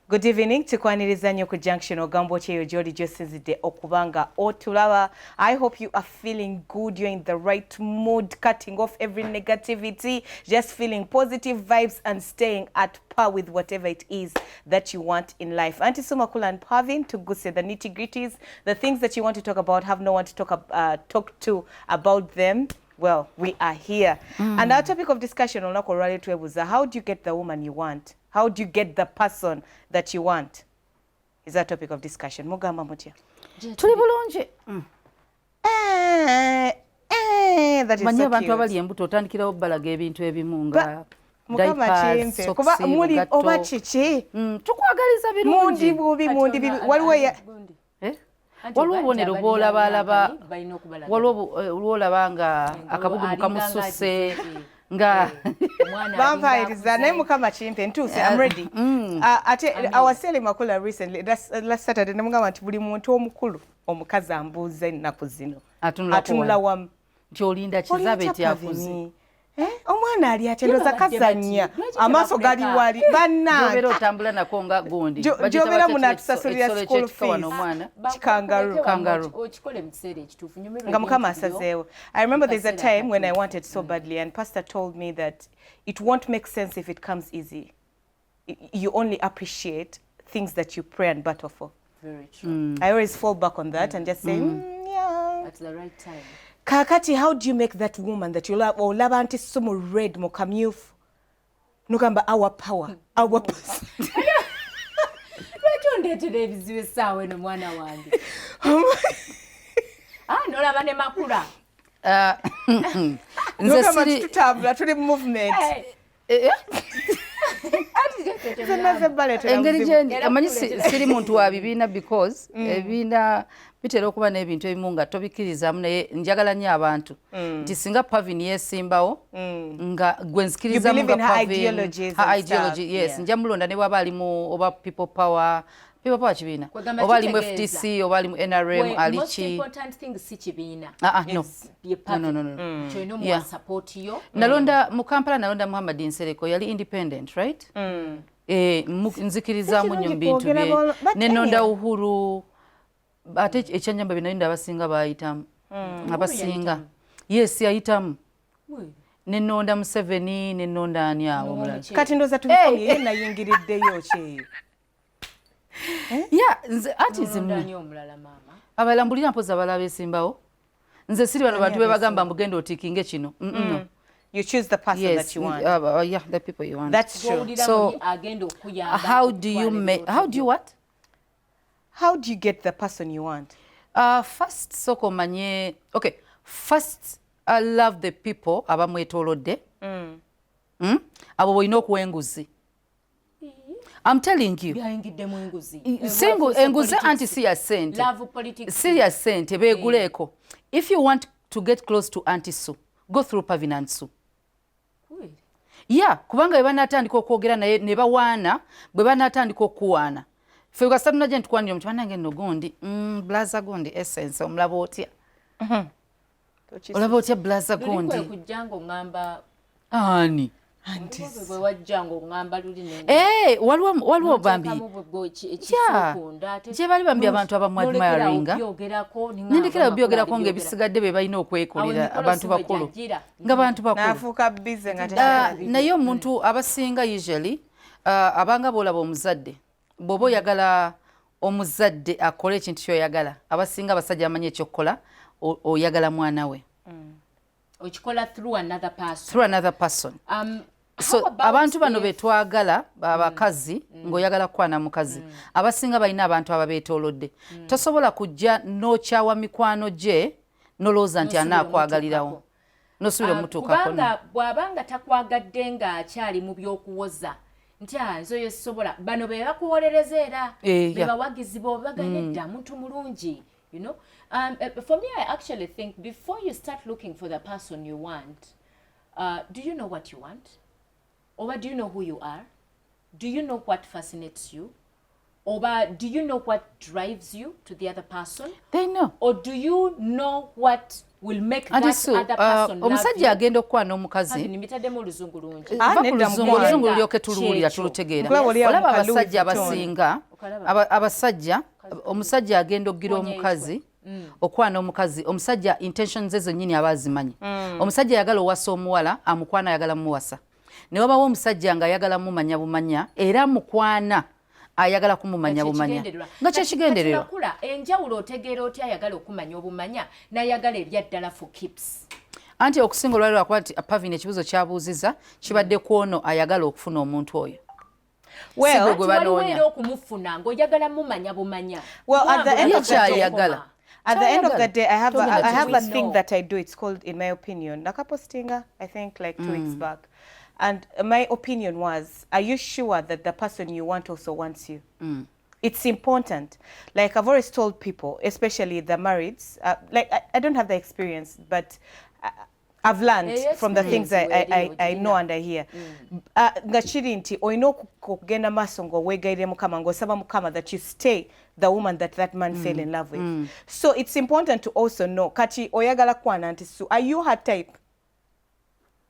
Good evening, tukwaniriza nnyo ku Junction ogambo kyeyo gy'oli gy'osinzidde okubanga otulaba. I hope you are feeling good, you're in the right mood, cutting off every negativity, just feeling positive vibes and staying at par with whatever it is that you want in life. Auntie Sumakula and Pavin tuguse the nitty-gritties, the things that you want to talk about, have no one to talk to about them. Well, we are here. And our topic of discussion, how do you get the woman you want? How do you get the person that you want? Is our topic of discussion. Mugamba mutya. Tuli bulungi. That is Manya so abantu cute. abali embuto otandikirawo balaga ebintu ebimu nga Mukama kuba muli oba kiki. Tukwagaliza birungi. Mundi bubi. Waliwo ya waliwo obubonero bw'olabalaba lw'olaba nga akabugumu kamususse nga vampires naye mukama kimpe ntuuse I'm ready. Ate awasele makula recently last Saturday namugamba nti buli muntu omukulu omukazi ambuuza ennaku zino atunula wamu nti olinda kizabe ekyafuzi. Omwana ali atendoza kazanya amaaso gali wali banna jobera otambula nako nga gundi jobera munatusasulira school fees kangaroo okikole mu kiseera ekituufu nga mukama asazeewo. I remember there's a time when I wanted so badly and pastor told me that it won't make sense if it comes easy. You only appreciate things that you pray and battle for. Very true. I always fall back on that and just say yeah at the right time. Kakati, how do you make that woman that you love or love anti sumo red mo kamyufu nukamba our power our person Lwatondetera ebizibu essaawa eno mwana wange nolaba ne makula nukamba tutambula tuli movement engeri gyendi amanyi siri muntu wa bibiina because ebibiina bitera okuba n'ebintu ebimu nga tobikirizamu naye njagala nnyo abantu nti singa Pavin yeesimbawo nga gwe nzikirizamu nga Pavin her ideology yes nja mulonda ne bwaba alimu oba people power kibiina oba alimu FTC oba alimu NRM aliki nalonda mu Kampala nalonda Muhammad Nsereko yali independent right nzikirizamu nnyo mu bintu bye nenonda Uhuru ate ekyanjamba binalinda abasinga bayitamu abasinga yes yayitamu nenonda Museveni nenonda ani awo omulala kati ndoza tubikomye ye nayingiriddeyo kyeyo nze ati zimu abalambulira mpoza abalaba esimbawo nze siri bano bantu bebagamba mbugenda otikinge kino You choose the person that you want. Yeah, the people you want. That's true. So, how do you make? How do you what? How do you get the person you want? First, soko manye. Okay. First, I love the people abamwetolodde. Abo boyina okuwenguzi. I'm telling you. Single enguzi anti siya sente. Love politics. Siya sente beguleko. If you want to get close to Auntie Sue, go through Pavin and Sue. Yeah, kubanga bwe banatandika okwogera naye ne bawaana bwe banatandika okuwaana ffe kasita tunaje ntukwanira omuntu banange nno gundi blaza gundi essence omulaba otya olaba otya blaza gundi kujjango ngamba ani bwe wajjango ngamba luli waliwo bambi gye bali bambi abantu abamwadmiringa nendekera byogerako ng'ebisigadde be balina okwekolera abantu bakulu nga bantu bakulu naye omuntu abasinga usually abanga boolaba omuzadde bw'oba oyagala omuzadde akole ekintu kyoyagala abasinga abasajja bamanyi ekyokukola oyagala mwana we okikola through another person. So abantu bano betwagala abakazi ng'oyagala kwana mukazi abasinga balina abantu ababeetoolodde tosobola kujja n'okyawa mikwano gye nolowooza nti anaakwagaliirawo nosubira omutuukako bw'abanga takwagadde ng'akyali mu by'okuwoza nti nze oyo sisobola bano be bakuwolereza era be bawagizi b'obagane dda muntu mulungi you know. For me, I actually think before you start looking for the person you want, do you know what you want? Or do you know who you are? Do you know what fascinates you? Oba, do you know what drives you to the other person? They know. Or do you know what will make that other person love omusajja you? agenda okwana omukazi Nimitademu oluzungu lungi. oluzungu lulyoke tuluwulira tulutegeera olaba abasajja abasinga omusajja agenda okugira omukazi okwana omukazi omusajja intentions ze zennyini aba azimanyi omusajja ayagala owasa omuwala amukwana ayagala muwasa ne wabawo omusajja nga ayagala mumanya bumanya era mukwana ayagala kumumanya bumanya nga kyekigendererwa kula enjawulo otegeera otya ayagala okumanya obumanya n'ayagala ebyaddala for keeps. Anti okusinga olwaliro akuba nti Pavin ekibuzo kyabuuziza kibadde ku ono ayagala okufuna omuntu oyo. Well, at the end of the day, at the end of the day, I have a thing that I do. It's called, in my opinion, Nakapostinga, I think like 2 weeks back. And my opinion was, are you sure that the person you want also wants you? It's important. Like I've always told people, especially the marrieds, like I don't have the experience, but I've learned from the things I know and I hear. Ngachiri nti oino kugenda masongo wegaire mukama ngosaba mukama that you stay the woman that man fell in love with. So it's important to also know kati oyagala kwana nti so are you her type?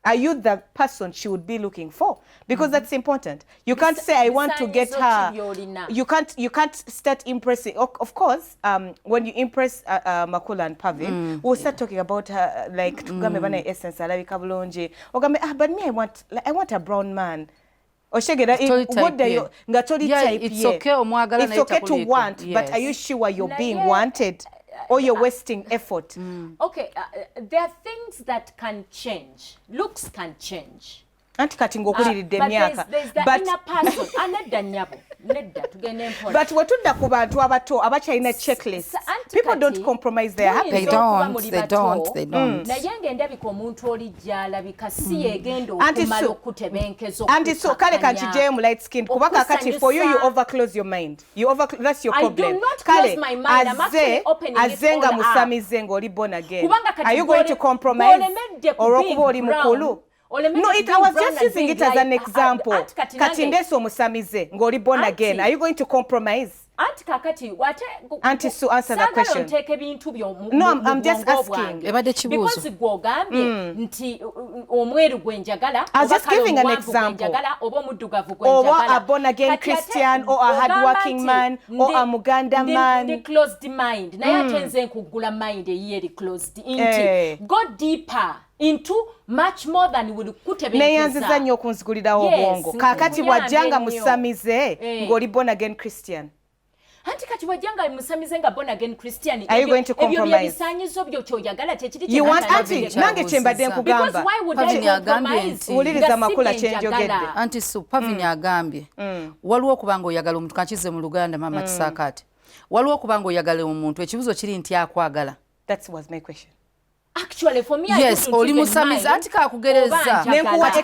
Are you the person she would be looking for? Because that's important. You can't say I want to get her. You can't start impressing. Of course, when you impress Makula and Pavin, we'll start talking about her like essence but me I want a brown man. It's okay to want, but are you sure you're being wanted? Or you're wasting effort. Okay, there are things that can change. Looks can change. But there's the inner person. But what would the checklist? People don't compromise their happiness. They don't. And so kale kanchijemu light skin kubaka kati for you overclose your mind. That's your problem. I do not close my mind. I'm actually opening it all up. Born again. Are you going to compromise? Or mukulu? No, I was just using it as an example. Katindeso musamize ngoli born again. Are you going to compromise? Auntie Sue, answer that question. No, I'm just asking. Because I was just giving an example. Or a born again Christian, or a hardworking man, or a Muganda man. The closed mind. Go deeper into much more than would neyanziza nnyo okunzigulirawo obwongo kakati wajjanga musamize ng'oli born again Christian. Anti kati wajjanga musamize nga born again Christian. Are you going to compromise? You want anti nange kyembadde nkugamba. Because why would I compromise? Wuliriza makula kyenjogedde. Anti Sue, Pavin agambye waliwo okubanga oyagala omuntu kakize mu Luganda mama Kisakati. Waliwo okubanga oyagala omuntu ekibuzo kiri nti akwagala. That was my question. Actually, for me, yes, oli musamiza anti kakugereza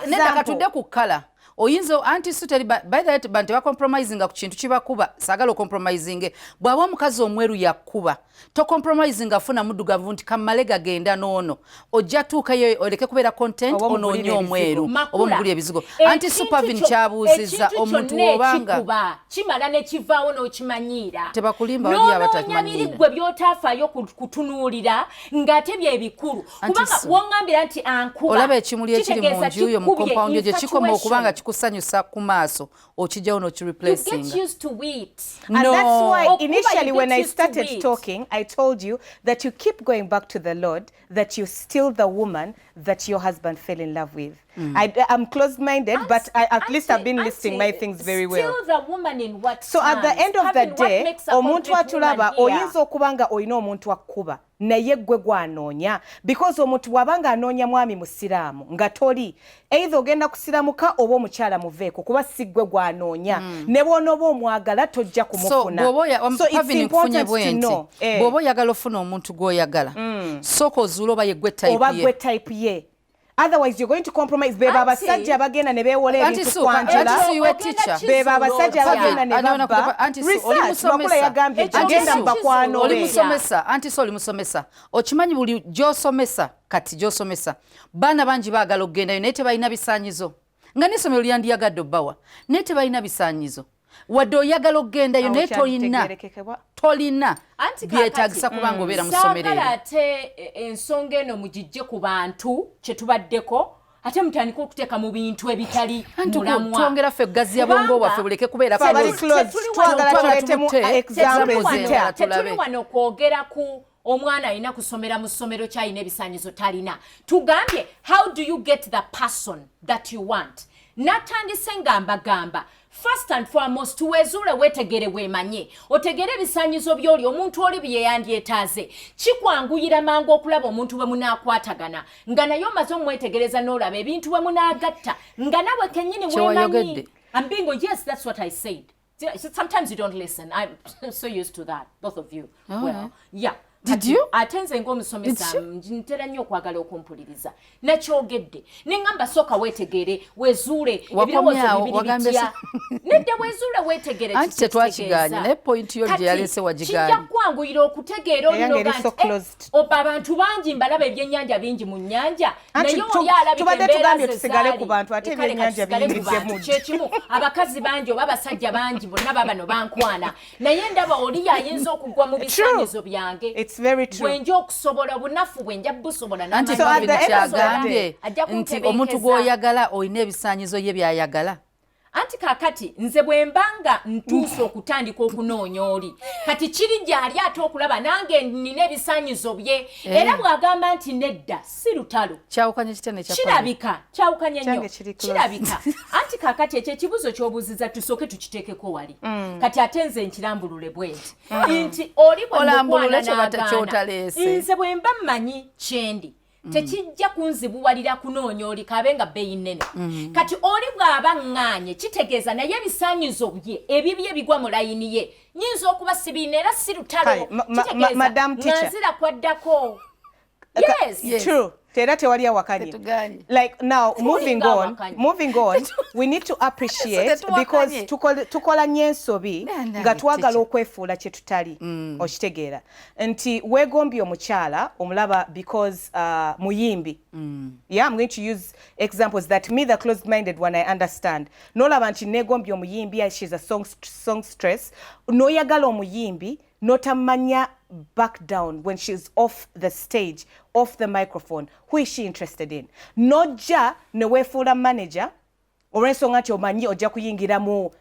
nenda katudde ku kala oyinza anti suteri by that bantu ba compromising ku kintu kibakuba sagalo compromising bwaba omukazi omweru yakuba to compromising afuna muddugavu nti kamale gagenda noono ojja tuuka yo oleke kubeera content onoonye omweru oba muguli ebizigo anti Supervin kyabuuziza omuntu obanga kimala ne kivaawo n'okimanyiira tebakulimba oli abatakimanyiira gwe byotafaayo kutunuulira ng'ate bye bikulu kubanga wongambira nti ankuba olaba ekimuli ekiri mu nju yo mu compound gye kikoma okubanga kusanyusa ku maaso okijjawo n'okireplacing. You get used to it. And that's why initially when I started talking, I told you that you keep going back to the Lord, that you're still the woman that your husband fell in love with. I'm closed-minded, but at least I've been listing my things very well. Still the woman in what so at the end of the day, omuntu atulaba oyinza okubanga oyina omuntu akuba naye gwe gwanoonya because omuntu wabanga anoonya mwami musiraamu nga toli either ogenda kusiramuka oba omukyala muveeko kuba si gwe gwanoonya ne bw'onooba omwagala tojja kumufuna. So it's important to know. Bw'oba oyagala ofuna omuntu gw'oyagala sooka ozuule oba ye gwe type ye. Otherwise, you're going to compromise. Beba abasajja bagenda ne beewola ebintu kwanjula. Beba abasajja bagenda ne babba. Research makula yagambye agenda mbakwano oli musomesa. Anti so oli musomesa. Okimanyi buli gy'osomesa kati gy'osomesa. Baana bangi baagala okgendayo naye tebalina bisaanyizo. Nga n'essomero lyandiyagadde obbawa naye tebalina bisaanyizo. wadde oyagala okgendayo naye tolina byetagisa kubanga obeera mu ssomero saagala ate ensonga eno mugijje ku bantu kye tubaddeko ate mutandika okuteeka mu bintu ebitali mulamwa twongera ffe eggazi ya bwongo bwaffe buleke kubeera tetuli wano kwogera ku omwana alina kusomera mu ssomero kyalina ebisaanyizo talina tugambye how do you get the person that you want natandise ngambagamba first and foremost wezuule wetegere weemanye otegere ebisaanyizo by'oli omuntu oli bye yandyetaaze kikwanguyira mangu okulaba omuntu bwe munaakwatagana nga naye omaze omwetegereza n'olaba ebintu bwe munaagatta nga nawe kennyini weemanyi I'm being yes, that's what I said. Sometimes you don't listen. I'm so used to that, both of you. Well, yeah. Did you? Atenze ng'omusomesa ntera nnyo okwagala okumpuliriza nakyogedde nengamba sooka weetegere wezuule ebirowoozo bibiri bitya nedda wezuule weetegere anti tetwakiganya naye point yo gye yalese wagiganya kijja kwanguyira okutegeera olinoga nti abantu bangi mbalaba ebyennyanja bingi mu nnyanja naye oli alabika embeera tusigale ku bantu ate ebyennyanja biyimirizemu kyekimu abakazi bangi oba abasajja bangi bonna babano bankwana naye ndaba oli yayinza okugwa mu bisaanyizo byange It's very true. Bwenja okusobola bunafu bwenja busobola anti kyagambye nti omuntu gw'oyagala olina ebisaanyizo ye by'ayagala anti kakati nze bwe mbanga ntuuse okutandika okunoonya oli kati kiri gy'ali ate okulaba nange nina ebisaanyizo bye era bw'agamba nti nedda si lutalo kyawukanye kitene kirabika kyawukanye nnyo kirabika anti kakati ekyo ekibuzo ky'obuuziza tusooke tukiteekeko wali kati ate nze nkirambulule bwenti nti oli bwe mukwana n'agaana nze bwe mba mmanyi kyendi tekijja kunzibuwalira kunoonya oli kabe nga bbeeyi nnene kati oli bw'aba ŋŋaanye kitegeeza naye ebisaanyizo bye ebibye ebigwa mu layini ye nyinza okuba sibiina era si lutalo kitegeeza nzira kwaddako yes true tera tewali awakanye like now moving on we need to appreciate because tukola nnyo ensobi nga twagala okwefuula kye tutali okitegeera nti weegombye omukyala omulaba because muyimbi yeah I'm going to use examples that me the closed minded one I understand nolaba nti neegombye omuyimbi she's a songstress noyagala omuyimbi notamanya back down when she's off the stage, off the microphone. Who is she interested in? Noja newefuula manager olw'ensonga nti omanyi ojja kuyingira mu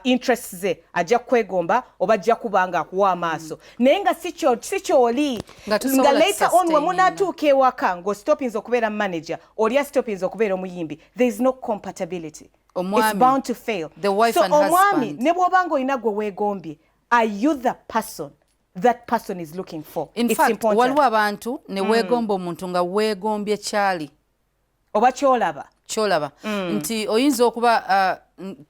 interests ze ajja kwegomba oba ajja kubanga akuwa amaaso naye nga si kyoli nga later on we munaatuuka ewaka ng'ostopinza okubeera manager oli astopinza okubeera omuyimbi there is no compatibility. It's bound to fail. So omwami ne bw'obanga olina gwe weegombye are you the person that person is looking for? In it's fact, important. Waliwo abantu ne weegomba omuntu nga weegombye kyali oba kyolaba nti oyinza okuba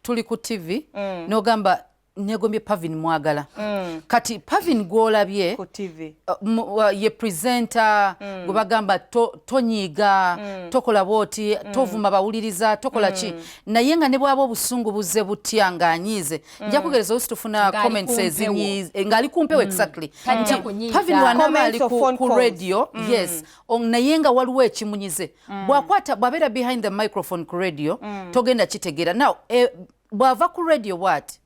tuli ku TV n'ogamba neegombye Pavin mwagala kati Pavin gw'olabye ku TV ye presenter gwe bagamba tonyiiga tokola bwoti tovuma bawuliriza tokola ki naye nga ne bwaba obusungu buzze butya ng'anyiize nja kugereza olusi tufuna comments ezinyiize ng'ali kumpewo exactly Pavin wanaba ali ku radio yes naye nga waliwo ekimunyize bw'abeera behind the microphone ku radio togenda kitegeera now bw'ava ku radio what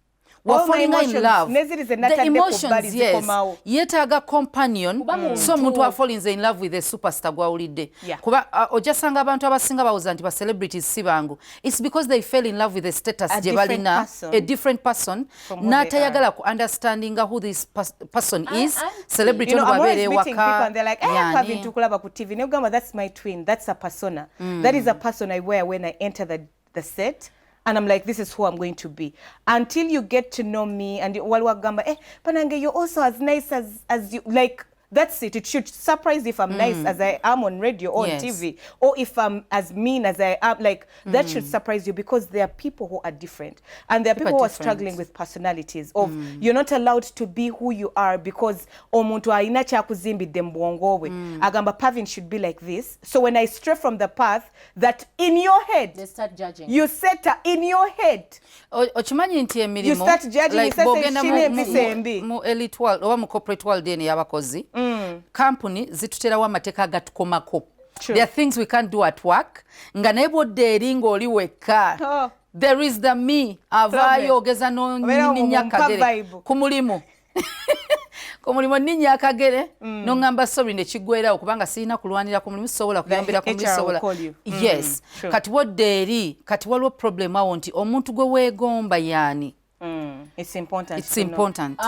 falling in love the emotions yes yetaaga companion so omuntu afallinze in love with a superstar gwawulidde kuba ojasanga abantu abasinga bawuza nti ba celebrities si bangu it's because they fell in love with the status gye balina a different person n'atayagala ku understanding who this person is celebrity babeera ewaka Pavin tukulaba ku TV negamba that's my twin that's a persona that is a person I wear when I enter the set. And I'm like, this is who I'm going to be. Until you get to know me, and Walwagamba, Panange, you're also as nice as you, like, that's it. It should surprise if I'm nice as I am on radio or on TV, or if I'm as mean as I am. Like, that should surprise you because there are people who are different. And there are people who are struggling with personalities of, you're not allowed to be who you are because omuntu aina kyakuzimbidde mu bwongo bwe. Agamba Pavin should be like this. So when I stray from the path, that in your head, they start judging. You set in your head. Ochimanyi nti emirimu. You start judging. Like mu elite world, oba mu corporate world eni y'abakozi. Company zituterawo amateeka agatukomako There are things we can't do at work. Nga nebo deri ngoli weka. There is the me. Avayo ogeza no ninya kagere. Kumulimu. Kumulimu ninya kagere. No ngamba sorry ne kigwera okubanga sina kulwanira kumulimu sobola kuyambira kumulimu sobola. Yes. Kati wo deri, kati waliwo problem awo nti omuntu gwe weegomba yani. It's important. It's important.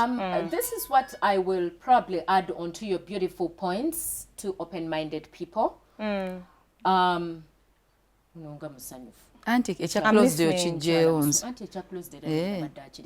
This is what I will probably add on to your beautiful points to open-minded people. Anti echa close yo chijeons. Anti echa close the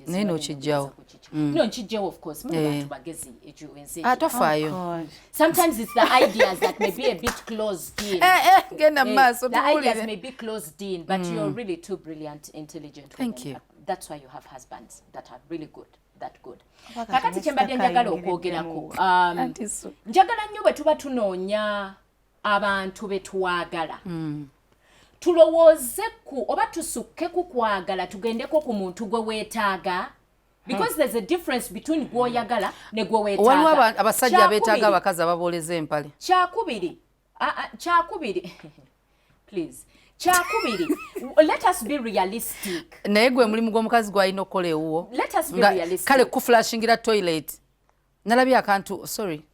neno chijao. No chijao of course. Bagezi ejuense. Atofayo. Sometimes it's the ideas that may be a bit closed in. The ideas may be closed in, but you're really too brilliant, intelligent. Thank you. That's why you have husbands that are really good. That good. Kakati kyembadde njagala okwogerako. Njagala nnyo bwe tuba tunoonya abantu be twagala. Tulowooze ku oba tusukke ku kwagala tugendeko ku muntu gwe weetaaga. Because there's a difference between gwoyagala ne gwe weetaaga. Waliwo abasajja beetaaga abakazi ababooleza empale. Kyakubiri. Please. Kyakubiri. Let us be realistic. Naye gwe mulimu gw'omukazi gw'alina okukola ewuwo. Let us be realistic. Kale kuflashingira toilet. Nalabye akantu, sorry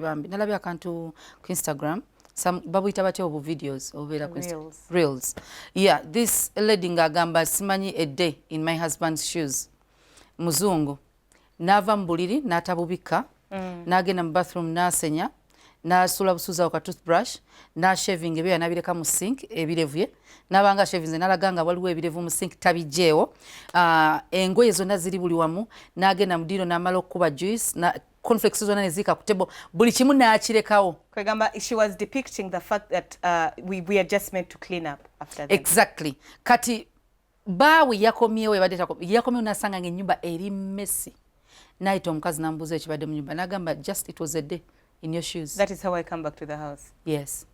bambi. Nalabye akantu ku Instagram. Babuyita batya obu videos obeera ku Reels. Yeah, this lady ng'agamba simanyi a day in my husband's shoes. Muzungu. N'ava mu buliri n'atabubika. N'agenda mu bathroom n'asenya. N'asula busuza oka toothbrush. N'ashaving ebyo yanabireka mu sink ebirevu bye. N'abanga shavinze n'alaga nga waliwo ebirevu mu sink tabijeewo. Engoye zonna ziri buli wamu. N'agenda mu diro n'amala okukuba juice. Conflicts zona nezika ku table buli kimu n'akirekawo. Kwegamba she was depicting the fact that we are just meant to clean up after that. Exactly. Kati bawe yakomyewo yakomyewo n'asanga ng'ennyumba eri messy. N'ayita omukazi n'ambuuza ekibadde mu nnyumba n'agamba just it was a day in your shoes. That is how I come back to the house. Yes.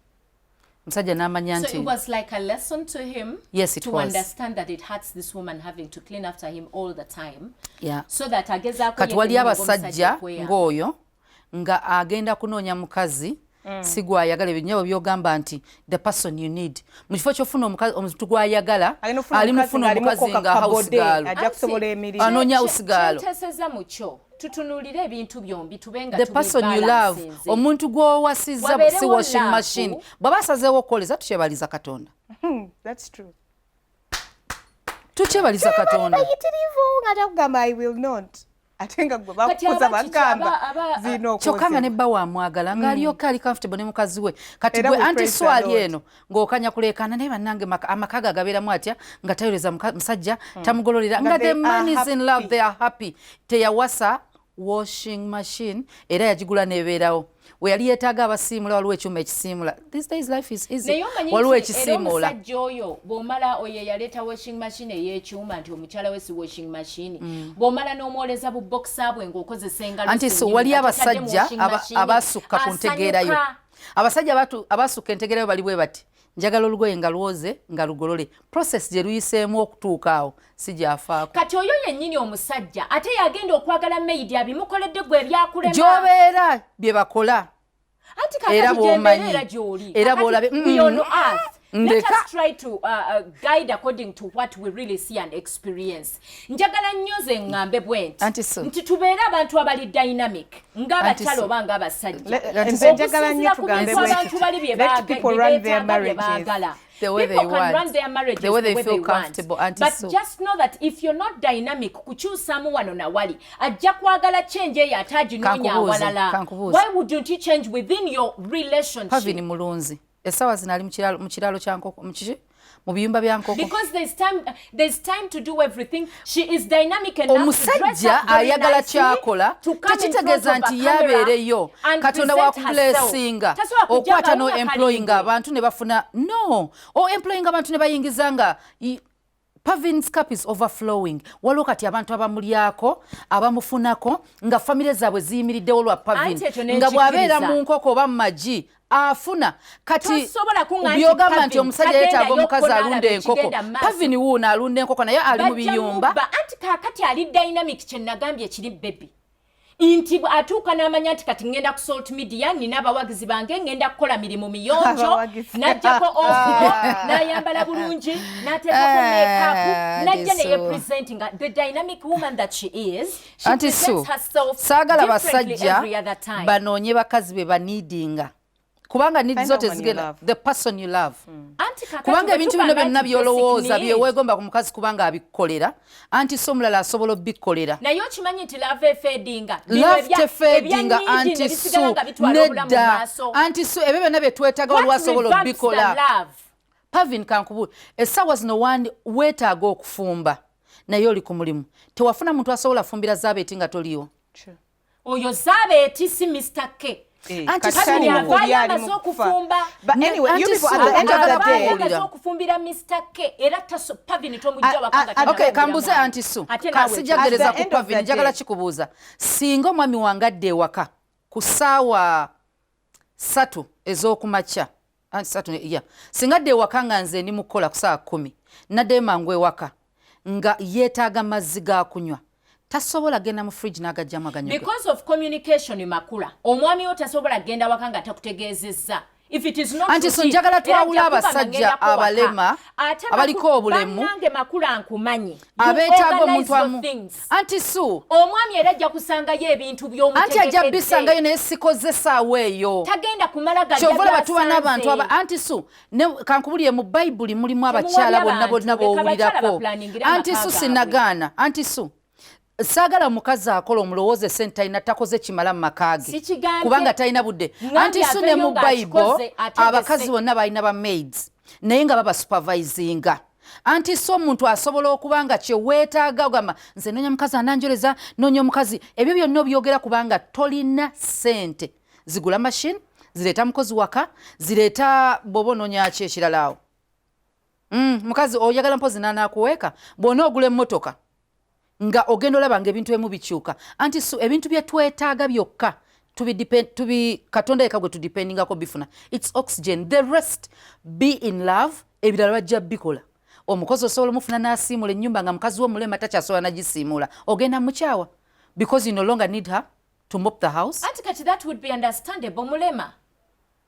Musajja n'amanya nti. So it was like a lesson to him. Yes, it to was. Understand that it hurts this woman having to clean after him all the time. Yeah. So that agezaako kati wali abasajja ng'oyo nga agenda kunoonya mukazi sigwa ayagala ebinnyabo by'ogamba nti the person you need. Mu kifo ky'ofuna omuntu gw'ayagala ali mufuna omukazi nga house girl. Ajja kusobola emirimu. Anoonya house girl. Kyeteeseza mu kyo. Tutunulire ebintu byombi tubenga the person you love omuntu gw'owasizza si washing machine bw'aba asazeewo okukoleza tukyebaliza Katonda. That's true. Tukyebaliza Katonda. I will not. Atenga gwe bakuza bagamba zino okoze. Kyokka nga ne bba wamwagala ng'alyoka ali comfortable ne mukazi we. Kati gwe anti swali eno ng'okanya kuleekaana naye bannange amakaga gabeeramu atya nga tayoleza musajja tamugololera nga the man is in love they are happy. Teyawasa washing machine era yagigula nebeerawo we yali yeetaaga abasiimula waliwo ekyuma ekisiimula. These days life is easy. Waliwo ekisiimula. Omusajja oyo bw'omala oyo yaleeta washing machine ey'ekyuma nti omukyala we si washing machine. Bw'omala n'omwoleza bu boxer bwe ng'okozesa engalo. Anti so wali abasajja abasukka ku ntegeerayo. Abasajja abasukka entegeerayo bali bwe bati. Njagala olugoye nga lwoze nga lugolole. Process gye luyiseemu okutuuka awo si gy'afaako. Kati oyo yennyini omusajja ate yagenda okwagala maidi abimukoledde gwe ebyakulema. Gy'obeera bye bakola. Anti kakati gy'embeera gy'oli. Era bw'olabe. Let us try to guide according to what we really see and experience. Njagala nnyo ze ngambe bwenti. Nti tubeere abantu abali dynamic. Ng'abakyala oba ng'abasajja. Njagala nnyo tugambe bwenti. Let people run their marriages. The way people they can want. run their marriages the way they way feel they comfortable. Want. But just know that if you're not dynamic, kukyusamu wano na wali, ajja kwagala change eyo ataginoonya awalala. Why wouldn't you change within your relationship? Pavini mulunzi. Esawa zinali mu kiraalo kya nkoko mu biyumba bya nkoko. Because there's time to do everything. She is dynamic enough to dress up very ayagala kyakola tekitegeeza nti yabeereyo Katonda wa kublessinga okwata no employing abantu ne bafuna no employing abantu ne bayingiza nga Pavin's cup is overflowing. Waliwo kati abantu abamulyako abamufunako nga famire zaabwe ziyimiriddewo lwa Pavin nga bw'abeera mu nkoko oba mu magi afuna kati byogamba nti omusajja yeetaaga omukazi alunda enkoko. Pavin wuuno alunda enkoko naye ali mu biyumba. Anti kakati ali dynamic kye nagambye kiri baby. Inti atuuka n'amanya nti kati ngenda ku salt media nina abawagizi bange ngenda kukola mirimu miyonjo n'ajjako ofugo n'ayambala bulungi n'ateekako makeup n'ajja ne representing the dynamic woman that she is. She presents herself differently every other time. Banoonye bakazi be baniidinga kubanga needs zote zigenda the person you love. Kubanga ebintu bino byonna byolowooza byeweegomba ku mukazi kubanga abikolera anti so mulala asobola obbikolera. Naye okimanyi nti love efeedinga. Love tefeedinga anti so nedda anti so ebyo byonna bye twetaaga waliwo asobola obbikola. Pavin kankubuula essaawa zino wandi weetaaga okufumba naye oli ku mulimu tewafuna muntu asobola fumbira zaabeeti nga toliiwo. Oyo zaabeeti si Mr. K. But anyway, you people at the end of the day, okay, kambuze anti Su. Kasijagereza ku Pavin, njagala kikubuuza. Singa omwami wange adde ewaka ku ssaawa 3 ez'okumakya. Anti 3 yeah. Singa adde ewaka nga nze ndi mu kukola ku ssaawa 10. Nadde mangu ewaka nga yeetaaga mazzi ga kunywa. Tasobola genda mu fridge n'agajjamu aganyoga. Because of communication makula. Omwami wo tasobola genda wakanga takutegeezezza. If it is not anti so njagala twawula abasajja abalema abaliko obulemu banange makula nkumanyi abeetaaga omuntu amu anti Su omwami era ajja kusangayo ebintu by'omutegekedde anti ajja bisangayo naye sikozesaawo eyo tagenda kumala gajja kyovola batuwa n'abantu anti Su kankubulire mu bayibuli mulimu abakyala bonna b'owulirako anti Su sinagaana anti Su saagala mukazi akola omulowooze sente talina takoze kimala mu maka ge kubanga talina budde anti Su ne mu Bible abakazi bonna balina ba maids naye nga baba supervisinga anti Su omuntu asobola okuba nga kyeweetaaga ogamba nze noonya mukazi ananjoleza noonya omukazi ebyo byonna obyogera kubanga tolina sente zigula machine zireeta mukozi waka zireeta bw'oba onoonya ki ekirala awo mukazi oyagala mpozi n'anaakuweeka bw'ona ogula emmotoka nga ogenda olaba ng'ebintu ebimu bikyuka anti Su ebintu bye twetaaga byokka katonda yekka gwe tudipendingako bifuna it's oxygen the rest be in love ebirala bajja bikola omukozi osobola omufuna n'asiimula ennyumba nga mukazi w'omulema takyasobola nagisiimula ogenda mukyawa because you no longer need her to mop the house. Anti kati that would be understandable mulema.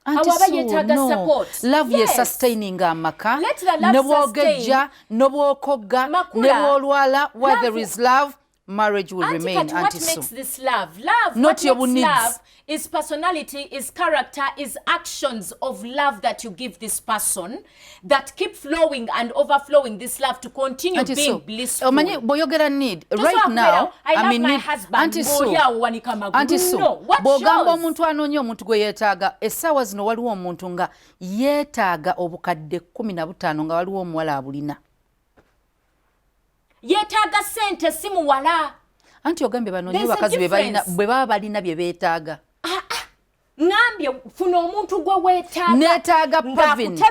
Anti support. Love yes. Sustaining amaka. Let the love sustain. Nobwokoga, nebwolwala, where there is love, marriage will remain. Anti what makes this love? Love, not your needs. Love is personality, is character, is actions of love that you give this person that keep flowing and overflowing this love to continue being blissful. Omanye boyogera need right now. I mean, my husband. Anti Su. Bogamba omuntu anonye omuntu gwe yeetaaga essaawa zino waliwo omuntu nga yeetaaga obukadde 15 nga waliwo omuwala abulina. Yeetaaga sente si muwala. Anti ogambye banonye bakazi bwe baba balina bye beetaaga. Ngambye funa omuntu gwe weetaaga. Neetaaga Pavin.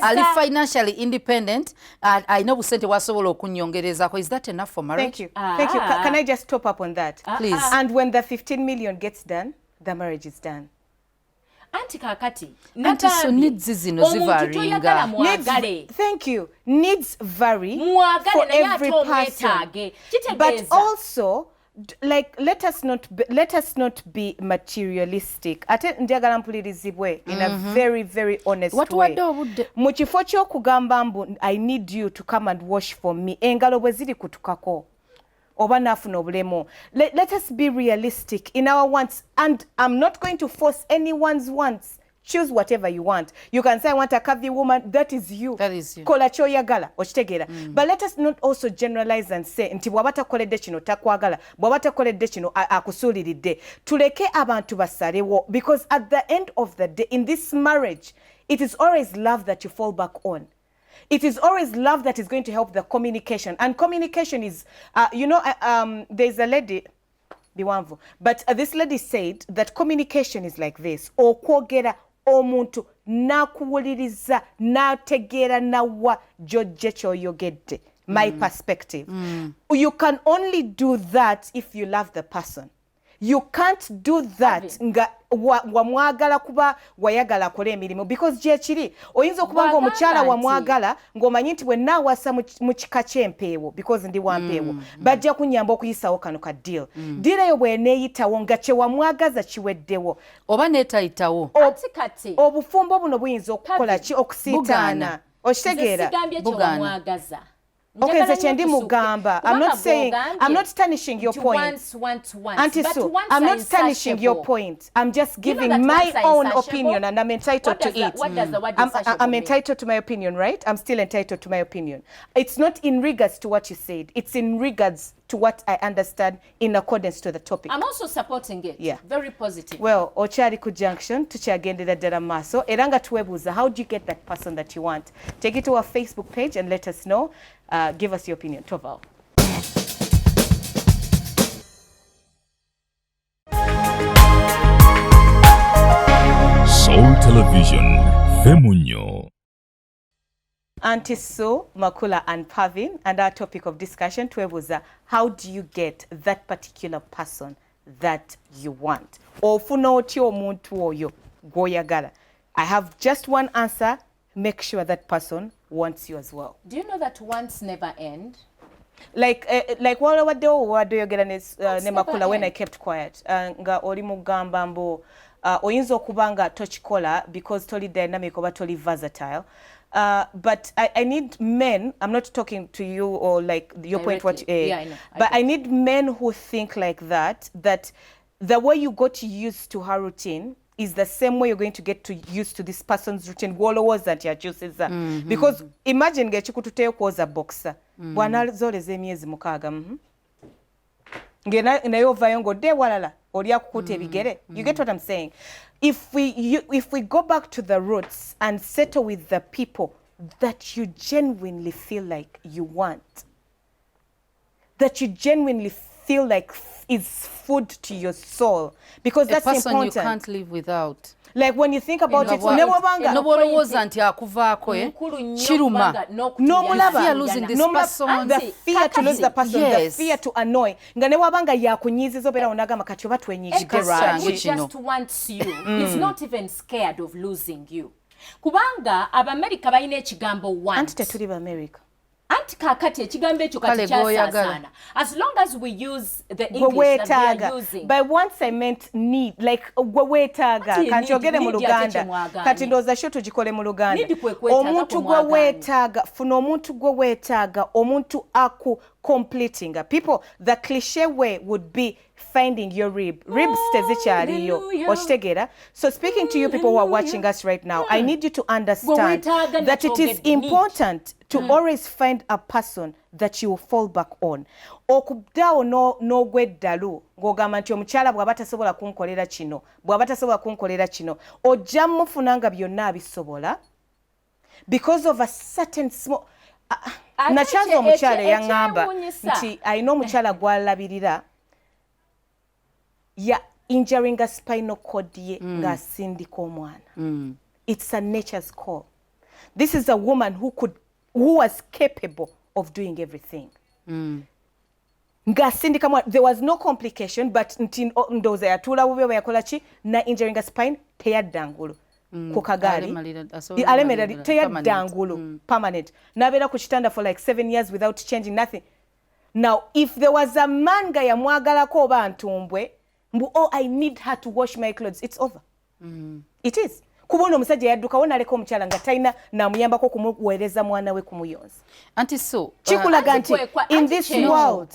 Ali financially independent. I know busente wasobola okunyongerezako. Is that enough for marriage? Thank you. Thank you. Can I just top up on that? Please. And when the 15 million gets done, the marriage is done. Anti kakati. Anti so needs zino zivaringa. Thank you. Needs vary for every person. But also, like, let us not be materialistic. Ate njagala mpulirizibwe in a very, very honest way. Mu kifo ky'okugamba mbu I need you to come and wash for me. Engalo bwe ziri kutukako. Oba nafuna obulemu. Let us be realistic in our wants, and I'm not going to force anyone's wants. Choose whatever you want. You can say I want a curvy woman. That is you. That is you. Kola choyagala okitegera. But let us not also generalize and say nti bwabata koledde kino takwagala, bwabata koledde kino akusuliridde. Tuleke abantu basalewo, because at the end of the day in this marriage it is always love that you fall back on. It is always love that is going to help the communication. And communication is, there's a lady, Biwanvu, but this lady said that communication is like this. Okwogera omuntu nakuwuliriza nategeera nawa jojje kyoyogedde. My perspective. You can only do that if you love the person. you can't do that nga wamwagala kuba wayagala akole emirimu because gyekiri oyinza okuba nga omukyala wamwagala ng'omanyi nti bwe naawasa mu kika ky'empeewo because ndi wampeewo bajja kunyamba okuyisawo kano ka deal deal eyo bw'eneeyitawo nga kye wamwagaza kiweddewo oba neetayitawo kati obufumbo buno buyinza okukola ki okusiitaana okitegeera Okay, nze kyendi mugamba. I'm not tarnishing your point. Auntie Sue, I'm not tarnishing your point. I'm just giving my own opinion and I'm entitled to it. I'm entitled to my opinion, right? I'm still entitled to my opinion. It's not in regards to what you said. It's in regards to what I understand in accordance to the topic. I'm also supporting it. Yeah. Very positive. Well, okyali ku junction, tukyagendera ddala maaso. Era nga tuwebuuza, how do you get that person that you want? Take it to our Facebook page and let us know. Give us your opinion. Toval. Soul Television, Femunyo. Auntie Sue, Makula and Pavin, and our topic of discussion was how do you get that particular person that you want? I have just one answer. Make sure that person wants you as well. Do you know that wants never end? Like what do you get ne Makula when I kept quiet? Nga oli mugamba mbo oyinza okubanga tochikola because toli dynamic oba toli versatile. But I need men, I'm not talking to you or like your Directly. point, Yeah, I know. but I need men who think like that the way you got used to her routine is the same way you're going to get used to this person's routine. Because imagine ngechikututeyo kwoza boxer. Bwana zoleza emyezi mukaaga. Nayo vayongo de walala olia kukute bigere. You get what I'm saying? If we go back to the roots and settle with the people that you genuinely feel like you want, that you genuinely feel like is food to your soul, because that's important. A person you can't live without. Like when you think about it, nobolowoza nti akuvaako kiruma fear losing this person, the fear to lose the person, the fear to annoy nga ne wabanga yakunyiziza obera onagamba kati oba twenyigidde he just wants you. He's not even scared of losing you. Kubanga Abamerika balina ekigambo want. Anti tetuli America. Anti kakati ekigambo ekyo kati kyasaasaana. As long as we use the English that we are using. By once I meant need, like gwewetaaga. Kati ogere mu Luganda. Kati ndooza sho tugikole mu Luganda. Omuntu gwewetaaga, funa omuntu gwewetaaga, omuntu aku completing. People, the cliche way would be finding your rib. Ribs tezikyaliyo. Okitegeera? So speaking to you people who are watching us right now, I need you to understand that it is important to always find a person that you will fall back on. Okuddawo n'ogweddalu ng'ogamba nti omukyala bw'aba tasobola kunkolera kino, bw'aba tasobola kunkolera kino, ojja mufuna nga byonna abisobola because of a certain small nakyanza omukyala yaŋŋamba nti alina omukyala gw'alabirira ya injuring a spinal cord ye ng'asindika omwana. It's a nature's call. This is a woman who was capable of doing everything. Ng'asindika mwana, there was no complication, but ndowooza yatuula bubi oba yakola ki na injuring a spine teyadda ngulu. Ku kagaali alemerera teyadda ngulu permanent n'abeera ku kitanda for like 7 years without changing nothing. Now if there was a man nga yamwagalako oba ntumbwe mbu I need her to wash my clothes, it's over. It is. Kubona omusajja yaddukawo n'aleka omukyala nga talina n'amuyambako kumuweereza mwana we kumuyonza. Anti so kikulaga nti in this world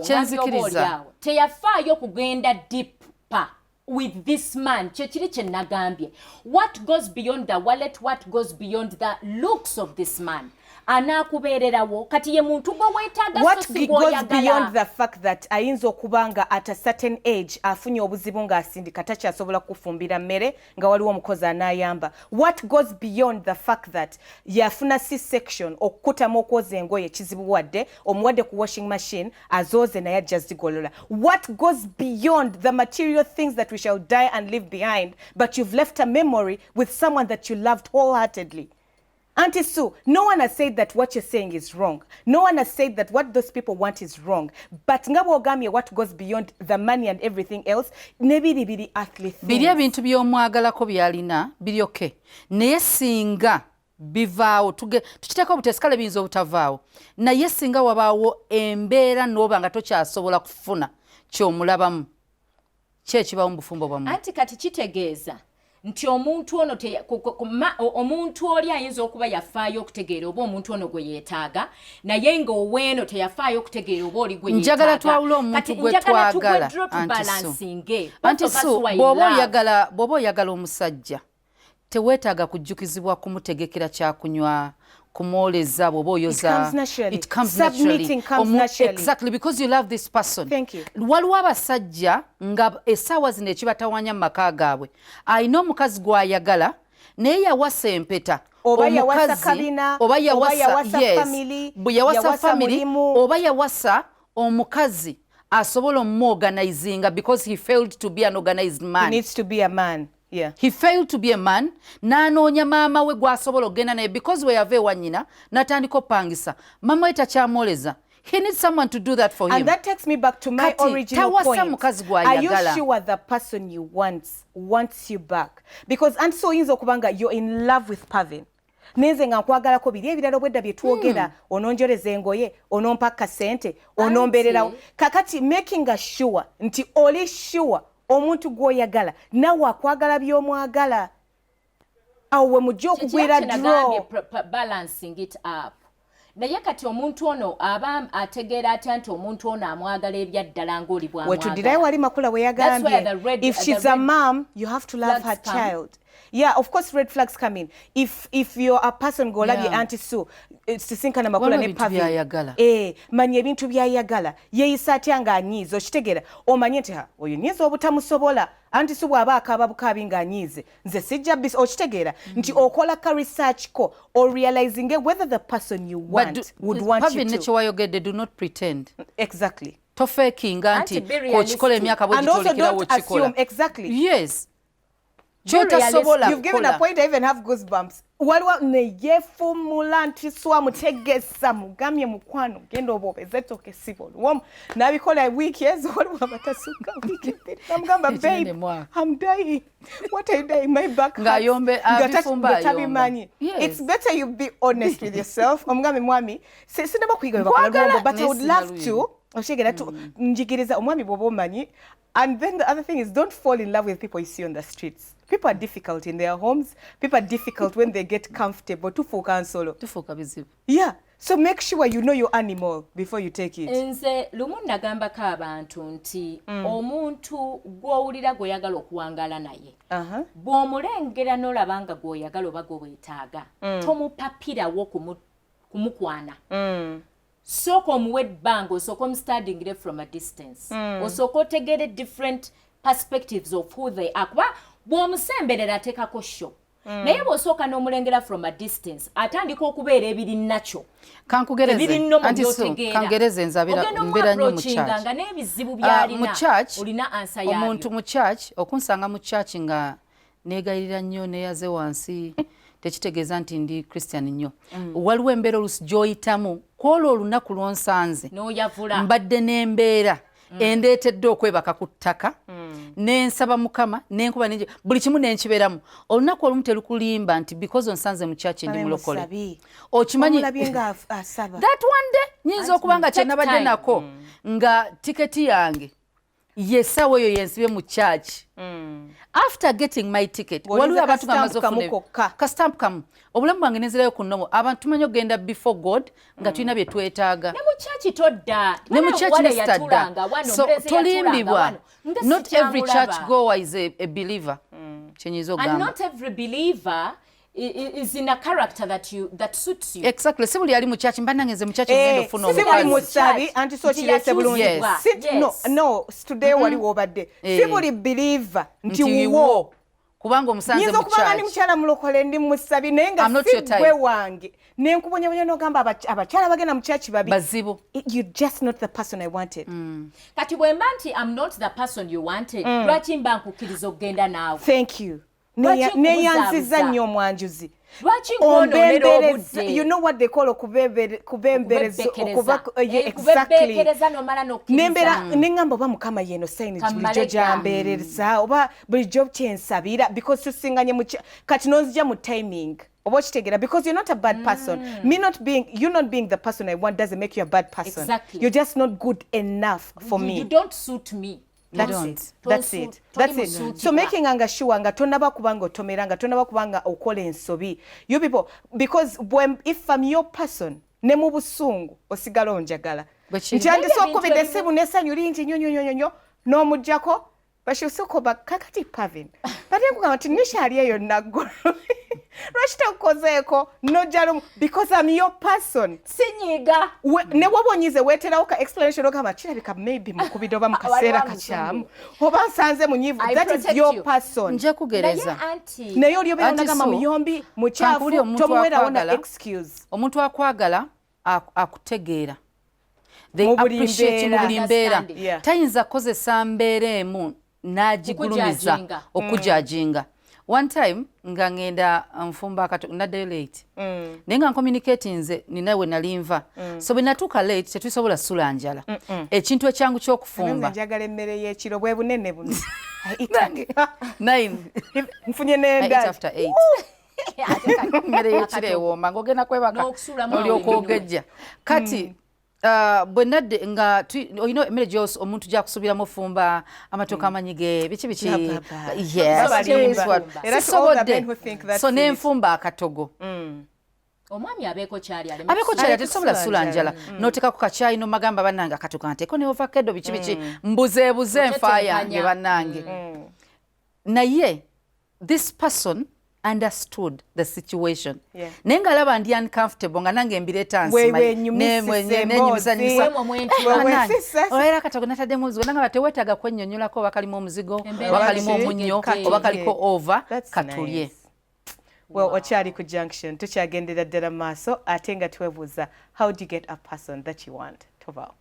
kyenzikiriza teyafaayo kugenda deeper with this man. Kyekiri kye nagambye. What goes beyond the wallet, what goes beyond the looks of this man? Anaakubeererawo kati ye muntu gwe weetaaga. What goes beyond the fact that ayinza okubanga at a certain age afunye obuzibu ng'asindika takyasobola kufumbira mmere nga waliwo omukozi anaayamba. What goes beyond the fact that yafuna C-section okukutamu okwoza engoye kizibu wadde omuwadde ku washing machine azooze naye ajja zigolola. What goes beyond the material things that we shall die and leave behind, but you've left a memory with someone that you loved wholeheartedly? Auntie Sue, no one has said that what you're saying is wrong. No one has said that what those people want is wrong. But ngabo ogamye what goes beyond the money and everything else, nebiri biri earthly things. Biri ebintu by'omwagalako byalina biri okay. Naye singa bivaawo tukiteeka obuteesikale biyinza obutavaawo. Naye singa wabaawo embeera n'oba nga tokyasobola kufuna ky'omulabamu. Ki ekibawo mu bufumbo bwammwe? Anti kati kitegeeza nti omuntu ono omuntu oli ayinza okuba yafaayo okutegeera oba omuntu ono gwe yeetaaga naye ng'oweeno teyafaayo okutegeera oba oli gwe yeetaaga. Njagala twawula omuntu gwe twagala. Anti Sue, bw'oba oyagala omusajja teweetaaga kujjukizibwa kumutegekera kyakunywa kumwoleza bw'oba oyoza. It comes naturally. Submitting comes naturally. Exactly, because you love this person. Thank you. Waliwo abasajja nga essaawa zino ekibatawaanya mu maka gaabwe. Alina omukazi gw'ayagala naye yawasa empeta. Oba yawasa kabina, oba yawasa family, yawasa family, oba yawasa omukazi asobola omuorganizinga because he failed to be an organized man. He needs to be a man. Yeah. He failed to be a man. N'anoonya maama we gwasobola ogenda naye because we have wanyina natandika opangisa. Mama we takyamwoleza. He needs someone to do that for him. And that takes me back to my original point. Are you sure the person you wants you back? Because and so yinza okubanga you're in love with Pavin. Neze nga nkwagalako biri ebirala obwedda bye twogera ononjoleza engoye onompa kasente onombererawo kakati making sure nti oli sure omuntu gw'oyagala nawe akwagala by'omwagala awo we mujja okugwira draw balancing it up. Naye kati omuntu ono aba ategeera atya nti omuntu ono amwagala ebyaddala ng'oli bw'amwagala. Wetudirayo wali makula we yagambye if she's a mom you have to love her child. Yeah, of course red flags come in. If you're a person go love your Auntie Sue, sisinkana makula ne Pavi. Manye ebintu byayagala. Yeyisa atya nga anyiize okitegeera. Omanye nti oyo nyiize obutamusobola. Auntie Sue bw'aba akaba bukabi nga anyiize. Nze sijja bis okitegeera nti okola ka research ko or realizing whether the person you want would want you to. Pavi ne kyewayogedde, do not pretend. Exactly. Tofeekinga nti okikola emyaka bwe gitolikirawo okikola. Exactly. Yes. You've given a point I even have goosebumps. Waliwo ne yefumula nti swamutegesa mugamye mukwano genda obobeze toke sibolo nabikola wiki ezo waliwo abatasuka wiki namugamba babe I'm dying. What are you dying? My back ngayombe abifumba yombe. It's better you be honest with yourself. Omugambe mwami sinaba kuyiga bakolagombo but I would love to oshegera to njigiriza omwami bwobo manyi. And then the other thing is don't fall in love with people you see on the streets. People are difficult in their homes. People are difficult when they get comfortable. Tufuka and solo. Tufuka bizibu. Yeah. So make sure you know your animal before you take it. Nze lumu nagambako abantu nti omuntu gw'owulira gw'oyagala okuwangala naye. Bw'omulengera n'olabanga gw'oyagala oba gw'oweetaaga. Tomupapirawo kumukwana. Soko omuwe ebbanga osooka omustudingire from a distance. Osooka otegeere different perspectives of who they are. Kuba bw'omusemberera ateekako sho. Naye bw'osooka n'omulengera from a distance atandika okubeera ebiri nakyo. Kangereze nzabira mbeera nnyo mu church. Nga n'ebizibu by'alina olina ansa yabyo. Omuntu mu church okunsanga mu church nga neegayirira nnyo neeyaze wansi tekitegeeza nti ndi Christian nnyo. Waliwo embeera oluusi gy'oyitamu kwolwo olunaku lw'onsanze mbadde n'embeera endeetedde okwebaka ku ttaka n'ensaba Mukama n'enkuba n'enje buli kimu n'enkibeeramu olunaku olumu terukulimba nti because onsanze mu church ndi mulokole okimanyi that one day nyinza okuba nga kye nabadde nako nga tiketi yange yesawo eyo yensibe mu church. After getting my ticket waliwo abantu bamaze okufuna ka stamp kamu obulamu bwange nenzirayo ku nnomo abantu tumanyi ogenda before God nga tulina bye twetaaga ne mu church todda ne mu church nestadda so tolimbibwa not every church goer is a believer kyenyiza ogamba and not every believer is in a character that suits you. Exactly. Si buli ali mu church mba nangenze mu church ogenda ofuna omukazi. Si buli musabi anti so kirese bulungi. No, today wali wobadde. Si buli believer nti wo kubanga omusanze mu church. Nizo kubanga ni mchala mulokole ndi musabi naye nga si gwe wange. Nenkubonya nogamba abakyala bagenda mu church babi. Bazibu. You're just not the person I wanted. Kati bwe mba nti I'm not the person you wanted. Lwaki mba nkukiriza ogenda naawe. Thank you. neyanziza nnyo omwanjuzi you know what they call kubembereza exactly nengamba oba mukama yeno sign bulijjo gyambereza oba bulijjo kyensabira because tusinganye kati nonzija mu timing oba okitegera because you're not a bad person. You not being the person I want doesn't make you a bad person. Exactly. You're just not good enough for me. You don't suit me. That's it. So making sure nga tonaba kubanga otomera nga tonaba kubanga okola ensobi. You people, because if I'm your person ne mu busungu osigala onjagala nti andisokubidde essimu n'essanyu lingi nnyo n'omuggyako bashiusokoba kakati Pavin bate nkugamba nti nikyali eyo naggulu lwaki tokozeeko nojjalo because I'm your person sinyiga ne waba onyize weeterawo ka explanation ogamba kirabika maybe mukubidde oba mu kaseera kakyamu oba nsanze munyivu that is your person nje kugereza naye oli obeera onagamba muyombi mukyafu tomuweerawo na excuse omuntu akwagala akutegeera they appreciate mu buli mbeera tayinza kukozesa mbeera emu n'agigulumiza okujajinga. One time nga ngenda nfumba naddayo late naye nga communicate nze ninawe nalinva so bwe natuuka late tetusobola ssula njala ekintu ekyangu ky'okufumba njagala emmere y'ekiro bwe bunene buno 9 nfunye n'endala after 8 mmere y'ekiro ewooma ng'ogenda kwebaka olyoka ogejja kati bwe nadde nga olina emmere gyose omuntu gyakusuubiramu ofumba amatooke amanyige biki sisobodde so nenfumba akatogo omwami abeeko kyali tetusobola ssula njala n'oteekako kacaayi n'omagamba bannange akatogo nteeko ne ovakado biki mbuzeebuze enfa yange bannange naye this person understood the situation. Naye nga alaba ndi uncomfortable nga nange embireeta nsimanyinyumisanyisa olera akatogo nataddemu omuzigo nanga bateweetaaga kwennyonnyolako oba kalimu omuzigo oba kalimu omunnyo oba kaliko over katulye. Well, okyali ku Junction tukyagendera ddala maaso ate nga twebuuza how do you get a person that you want? Tobao.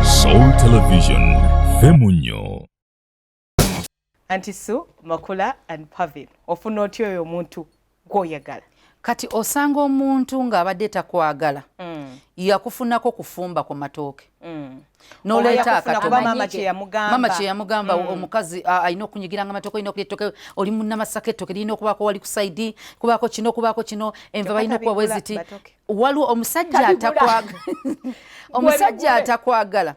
Soul Television, Femunyo. Auntie Sue, Makula and Pavin. Ofuna otyo oyo omuntu gw'oyagala. Kati osanga omuntu ng'abadde takwagala yakufunako kufumba ku matooke n'oleeta akatogo mama kye yamugamba omukazi alina okunyigiranga amatooke olina okulya ettooke oli munnamasaka ettooke lirina okubaako wali ku saidi kubaako kino enva balina okuba bweziti waliwo omusajja atakwagala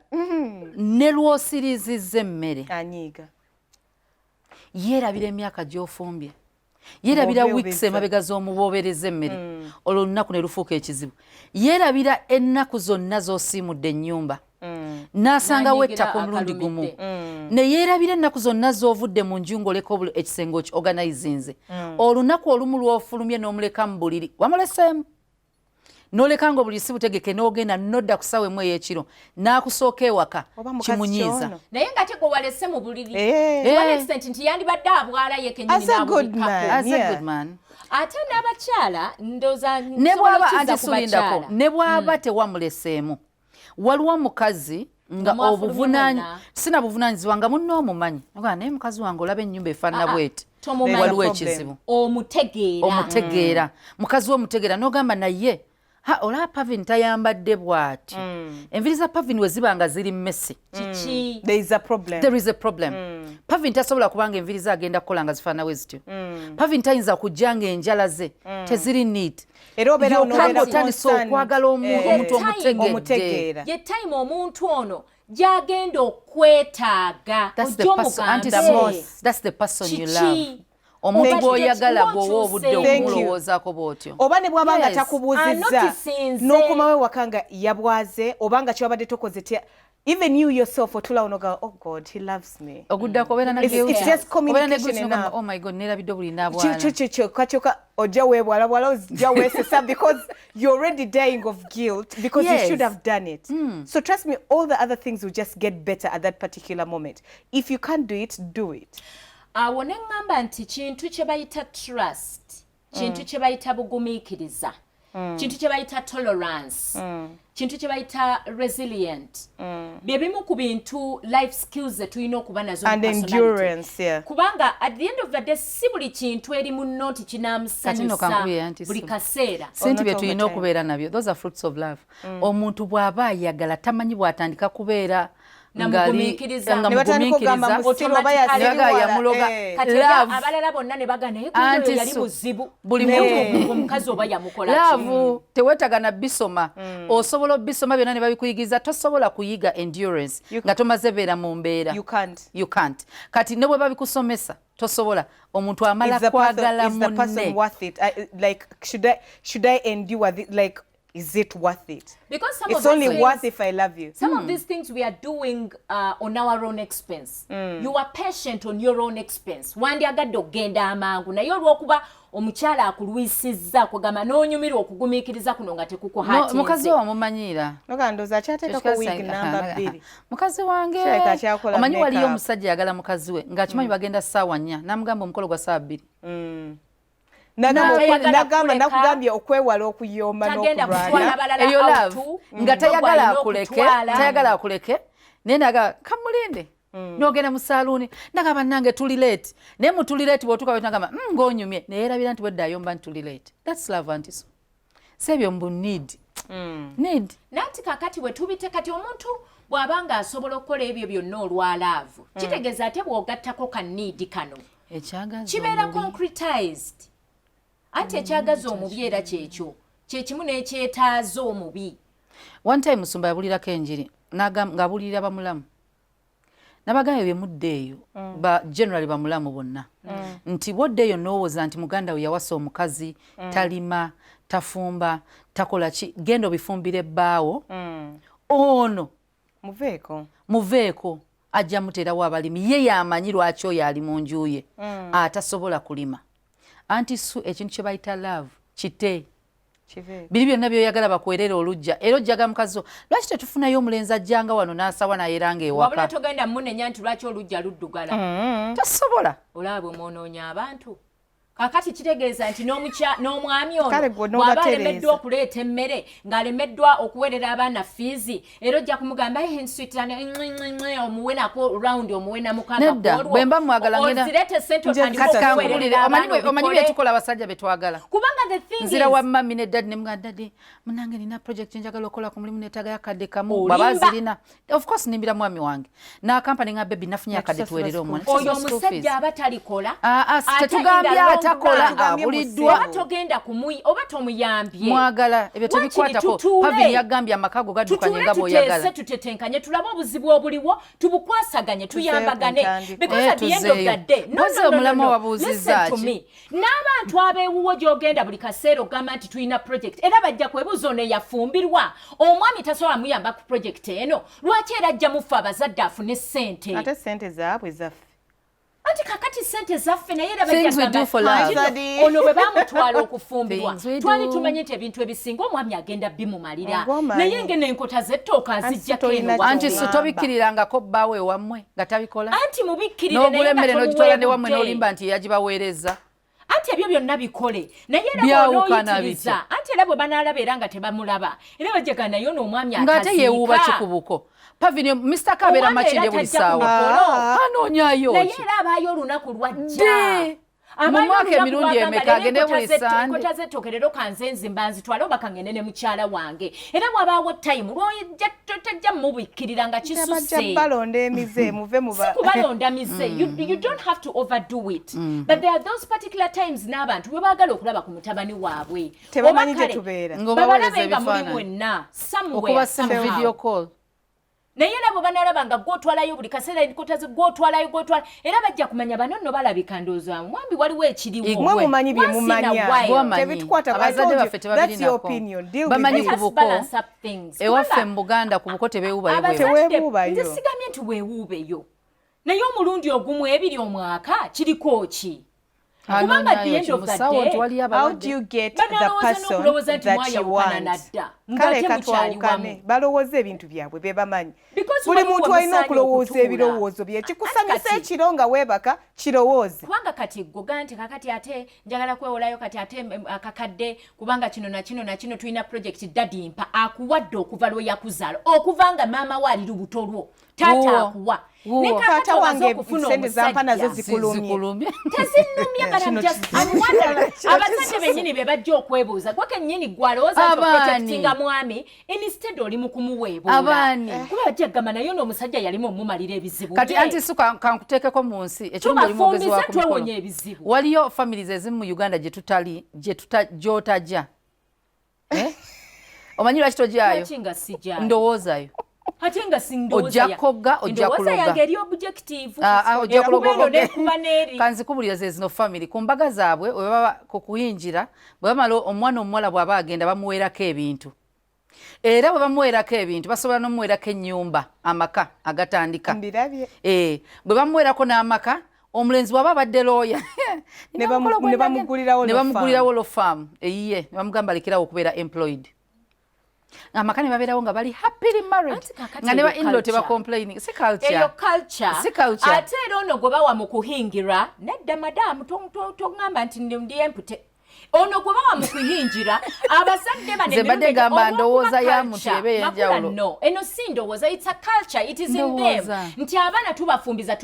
ne lw'osirizizza emmere anyiiga yeerabira emyaka gy'ofumbye yeerabira weeks emabega z'omubobereza emmere olwo olunaku ne lufuuka ekizibu yeerabira ennaku zonna z'osiimudde ennyumba n'asangawo ettaka omulundi gumu ne yeerabira ennaku zonna z'ovudde mu nju ng'oleka ekisenge okiorganizinze olunaku olumu lw'ofulumye n'omuleka mu buliri wamuleseemu n'oleka nga obuliri si butegeke n'ogenda nodda ku ssaawa emu ey'ekiro n'akusooka ewaka kimunyiiza naye nga te gwe walese mu buliri extent nti yandibadde abwala ye kennyini n'amulikako ate n'abakyala ndooza ne bw'aba antisulindako ne bw'aba tewamuleseemu waliwo mukazi nga sina buvunaanyizibwa nga munno omumanyi naye mukazi wange olaba ennyumba efaanana bweti waliwo ekizibu omutegeera mukazi w'omutegeera n'ogamba naye olaba Pavin tayambadde bw'ati enviri za Pavin we ziba nga ziri mmesi there is a problem Pavin tasobola kubanga enviri ze agenda kukola nga zifaanana bwe zityo Pavin tayinza kujja nga enjala ze teziri neat era obeera otandisa okwagala omuntu omutegeera ye time omuntu ono gy'agenda okwetaaga that's the person you love omuntu gw'oyagala gw'owa obudde okumulowoozaako bw'otyo oba ne bw'abanga takubuuzizza n'okomawo ewaka nga yabwaze oba nga kyobadde tokoze even you yourself otula onoga oh God he loves me oguddako obeera it's just communication enough oh my God nerabidde buli nabwala kyokka ojja weebwalabwala ojja weesesa because you're already dying of guilt because you should have done it so trust me all the other things will just get better at that particular moment if you can't do it awo ne ŋŋamba nti kintu kye bayita trust kintu kye bayita bugumiikiriza kintu kye bayita tolerance kintu kye bayita resilient byebimu ku bintu life skills tulina okuba nazo and endurance, yeah. kubanga at the end of the day si buli kintu eri munno nti kinaamusanyusa buli kaseera sente bye tulina okubeera nabyo those are fruits of love omuntu bw'aba ayagala tamanyi bw'atandika kubeera abalala bonna ne bagana yali muzibu omukazi oba yamukola laavu tewetagana bisoma osobola bisoma byonna ne babikuyigiza tosobola kuyiga endurance nga tomaze beera mu mbeera you can't kati ne bwe babikusomesa tosobola omuntu amala kwagala munne like should I endure this, like is it worth it? Because it's only worth if I love you. Some of these things we are doing on our own expense. You are patient on your own expense. Wandi agadde ogenda amangu naye olw'okuba omukyala akulwisizza kugamba n'onyumirwa okugumikiriza kuno nga tekukuhatinze. Mukazi wa mumanyira. Nokandoza akyateekako week namba 2. Mukazi wange. Omanyi waliyo omusajja yagala mukazi we ng'akimanyi bagenda ssaawa 4 n'amugamba omukolo gwa ssaawa 2. nakugambye okwewala okuyomba n'okulwana eyo love nga tayagala akuleke naye naga kamulinde n'ogenda mu saluuni nagamba nange tuli late naye mu tuli late bw'otuuka nagamba ng'onyumye naye erabira nti wedda ayomba nti tuli late that's love anti so sebyo mbu need nanti kakati bwe tubite kati omuntu bw'aba nga asobola okukola ebyo byonna olwa love kitegeeza ate bw'ogattako ka need kano kibeera concretized ate ekyagaza omubi era kyekyo kyekimu n'ekyetaaza omubi. One time Musumba yabulirako enjiri ng'abulirira bamulamu n'abagambye bye mudde eyo generally bamulamu bonna nti bodde eyo n'owooza nti muganda we yawasa omukazi talima tafumba takola ki genda obifumbira ebbaawo ono muveeko ajja muteerawo abalimi ye yamanyi lwaki oyo ali mu nju ye atasobola kulima anti su ekintu kye bayita love kite biri byonna byoyagala bakwerera olujja era ojjaga mukazi lwaki tetufunayo omulenzi ajjanga wano n'asawa nayeranga ewaka wabula togenda munenya nti lwaki olujja luddugala tosobola olaba omwonoonya abantu kakati kitegeeza nti n'omwami ono bw'aba alemeddwa okuleeta emmere ng'alemeddwa okuweerera abaana fiizi era ojja kumugamba enswitane omuwe nako rawundi omuwe bwe mba mwagala ozirete sente otandika okuweerera omanyi byetukola abasajja betwagala kubanga the thing nzira wa mami ne dadi ne muganda dadi munange nina project njagala okola ku mulimu neetaaga yakadde kamu baba zirina of course nimbira mwami wange n'akampani nga bebi nafunye akadde tuweerere omwana oyo omusajja aba talikola tetugambye takola abuliddwa togenda kumuyi oba tomuyambye mwagala ebyo tebikwatako pavini yagambye amakago gaddukanye nga bw'oyagala tutetenkanye tulabe obuzibu obuliwo tubukwasaganye tuyambagane because at the end of the day n'abantu abeewuwo gy'ogenda buli kaseera ogamba nti tulina project era bajja kwebuuza ono eyafumbirwa omwami tasobola muyamba ku project eno lwaki era ajja mufe abazadde afune ssente ate ssente zaabwe zaffe anti kakati sente zaffe naye era ono bwe bamutwala okufumbirwa twali tumanyi nti ebintu ebisinga omwami agenda bimumalira naye ngeno enkota z'ettooka azijjako eno anti so tobikkirirangako bbaawe ewammwe nga tabikola anti mubikkirire n'ogula emmere n'ogitwala newammwe n'olimba nti yagibaweereza anti ebyo byonna bikole naye era bw'onooyitiriza anti era bwe banaalaba era nga tebamulaba era bajjaga naye ono omwami nga ate yeewuuba kikubuko pavini Mr. Kabera makinde buli ssaawa anoonyayo naye era abaayo olunaku lwajja mu mwaka emirundi emeka agende buli sande enkota z'ettooke leero kanze nzimba nzitwale oba kangende ne mukyala wange era bw'abaawo tayimu lw'ojja tojja mubikkirira nga kisuse balonda emize muve si kubalonda mize you don't have to overdo it but there are those particular times n'abantu bwe baagala okulaba ku mutabani waabwe tebamanyi gye tubeera babalabe nga muli mwenna okuba simu video call naye era bwe banalaba nga gwotwalayo buli kaseera enkotaze gwotwalayo era bajja kumanya bano nno balabika ndowooza mwambi waliwo ekiriwo mwe mumanyi bye mumanya tebitukwata abazadde baffe tebabirinako ku buko ewaffe mu Buganda ku buko tebeewubayo nze sigamye nti weewuubeyo naye omulundi ogumu ebiri omwaka kiriko ki kubanga at the end of the day how do you get the person that you want kale katwawukane balowooza ebintu byabwe bebamanyi buli muntu alina okulowooza ebirowoozo bye kikusanyusa ekiro nga weebaka kirowooze kubanga kati goga nti kakati ate njagala kwewolayo kati ate akakadde kubanga kino na kino tulina project daddy mpa akuwadde okuva lwe yakuzaala okuvanga maama we ali lubuto lwo taata akuwa taata wange sente zampa nazo zikulumye abasajja bennyini be bajja okwebuuza kwake nnyini gwalowooza projectinga mwami instead oli mu kumuweebuula kuba bajja gamba naye n'omusajja yalimu omumalira ebizibu kati anti suka kankuteekeko mu nsi ekirumu oli mwogezi wa ku twewonya ebizibu waliyo families ezimu mu Uganda gyotajja omanyi lwaki tojjayo ndowoozayo ate nga ojja kuloga eri objective ojja kuloga kanzikubulira zino family ku mbaga zaabwe we baba kukuyingira bwe bamala omwana omuwala bw'aba agenda bamuweerako ebintu era bwe bamuweerako ebintu basobola n'omuweerako ennyumba amaka agatandika bwe bamuweerako n'amaka omulenzi bw'aba abadde looya ne bamugulirawo lo farm eyiye ne bamugamba alekerawo okubeera employed amaka ne babeerawo nga bali happily married nga ne ba in-law teba complaining si culture ate era ono gwe bawa mu kuhingira nedda madamu tongamba nti ndi empute ono gwe bawa mu kuhingira abazadde banebadde gamba ndowooza ya muntu ebe yenjawulo no eno si ndowooza it's a culture it is in them nti abaana tubafumbiza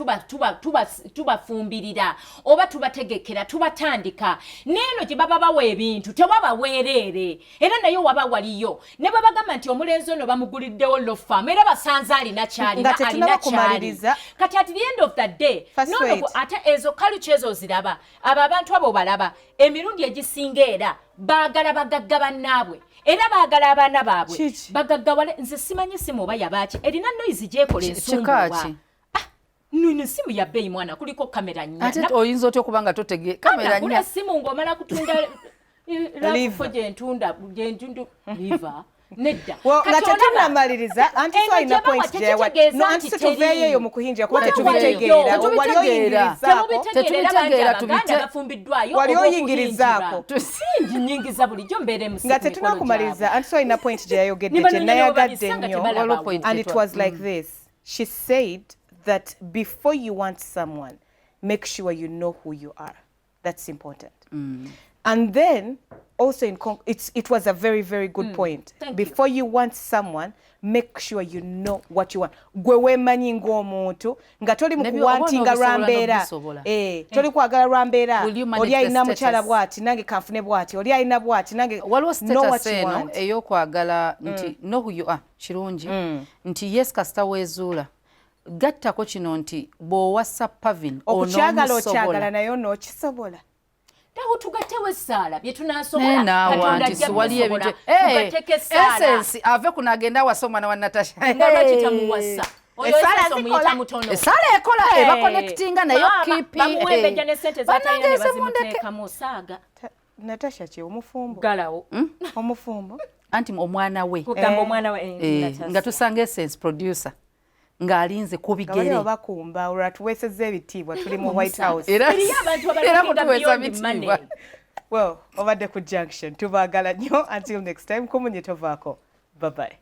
tubafumbirira oba tubategekera tubatandika neeno gye baba bawa ebintu tewabaweerere era naye waba waliyo ne babagamba nti omulenzi ono bamuguliddewo lofamu era basanze alina kyalina kati at the end of the day nono ate ezo culture ezo ziraba abo abantu abo balaba emirundi egisinga era baagala bagagga bannaabwe era baagala abaana baabwe bagaggawale nze simanyi simu oba yabaaki erina noyizi gyekola ensumbuwa nino simu ya bbeeyi mwana kuliko kamera nnya ate oyinza otya okuba nga totege kamera nnya simu ng'omala kutunda lafufo gyentunda liva nedda nga tetunnamaliriza anti so alina point gyewa anti tuveeyo mu kuhinja kuba tetubitegeera wali oyingirizaako nyingiza bulijjo mbeere musimu nga tetunakumaliriza anti so alina point gye yayogedde gye nayagadde nnyo and it was like this she said that before you want someone make sure you know who you are that's important and then also it was a very very good point before you want someone make sure you know what you want gwe weemanyi ng'omuntu nga toli mukuwantinga lwambeera toli kwagala lwambeera oli alina mukyala bw'ati nange kanfune bw'ati oli alina bw'ati nange waliwo status eno ey'okwagala nti know who you are kirungi nti yes kasita weezuula gattako kino nti bw'owassa pavin okukyagala okyagala naye onookisobola tawo tugatewe sala bye tunasobola katonda siwali ebintu essence ave kunagenda wasoma na Natasha ngabachi tamuwasa esala muyita mutono esala ekola eba connectinga nayo kipi bamwebe jane sente zatayina ne bazimuteka musaga Natasha che omufumbo galawo omufumbo anti omwana we kugamba omwana we nga tusanga essence producer ng'alinze kubigere bakumba olwatuweesezza ebitiibwa tuli mu White House era kutuweesa bitiibwa well obadde ku Junction tubaagala nnyo until next time kumunye tovaako bye bye